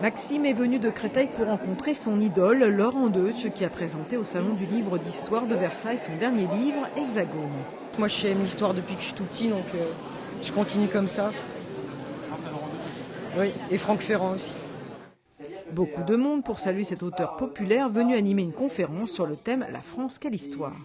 Maxime est venu de Créteil pour rencontrer son idole, Laurent Deutsch, qui a présenté au Salon du livre d'histoire de Versailles son dernier livre, Hexagone. Moi, j'aime l'histoire depuis que je suis tout petit, donc je continue comme ça. Grâce à Laurent Deutsch aussi. Oui, et Franck Ferrand aussi. Beaucoup de monde pour saluer cet auteur populaire venu animer une conférence sur le thème « La France, quelle histoire ».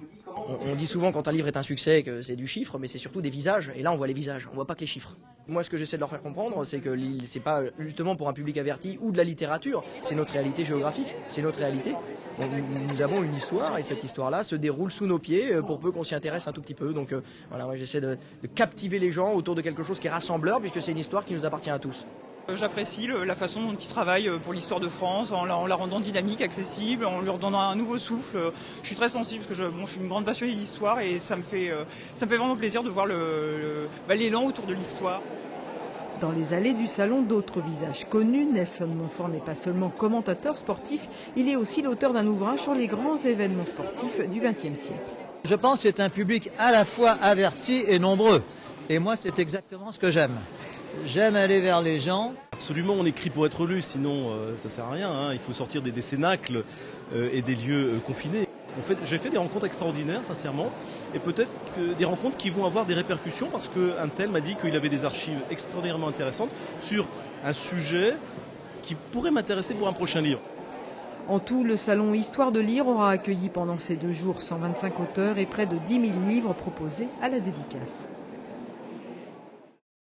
On dit souvent quand un livre est un succès que c'est du chiffre, mais c'est surtout des visages. Et là, on voit les visages, on voit pas que les chiffres. Moi, ce que j'essaie de leur faire comprendre, c'est que c'est pas justement pour un public averti ou de la littérature. C'est notre réalité géographique, c'est notre réalité. Nous avons une histoire et cette histoire-là se déroule sous nos pieds pour peu qu'on s'y intéresse un tout petit peu. Donc voilà, moi j'essaie de captiver les gens autour de quelque chose qui est rassembleur, puisque c'est une histoire qui nous appartient à tous. J'apprécie la façon dont ils travaillent pour l'histoire de France, en la rendant dynamique, accessible, en lui redonnant un nouveau souffle. Je suis très sensible parce que je suis une grande passionnée d'histoire et ça me fait vraiment plaisir de voir l'élan autour de l'histoire. Dans les allées du salon, d'autres visages connus. Nelson Montfort n'est pas seulement commentateur sportif, il est aussi l'auteur d'un ouvrage sur les grands événements sportifs du XXe siècle. Je pense que c'est un public à la fois averti et nombreux. Et moi, c'est exactement ce que j'aime. J'aime aller vers les gens. Absolument, on écrit pour être lu, sinon ça sert à rien. Hein. Il faut sortir des cénacles et des lieux confinés. J'ai fait des rencontres extraordinaires, sincèrement, et peut-être que des rencontres qui vont avoir des répercussions parce qu'un tel m'a dit qu'il avait des archives extraordinairement intéressantes sur un sujet qui pourrait m'intéresser pour un prochain livre. En tout, le salon Histoire de lire aura accueilli pendant ces 2 jours 125 auteurs et près de 10 000 livres proposés à la dédicace.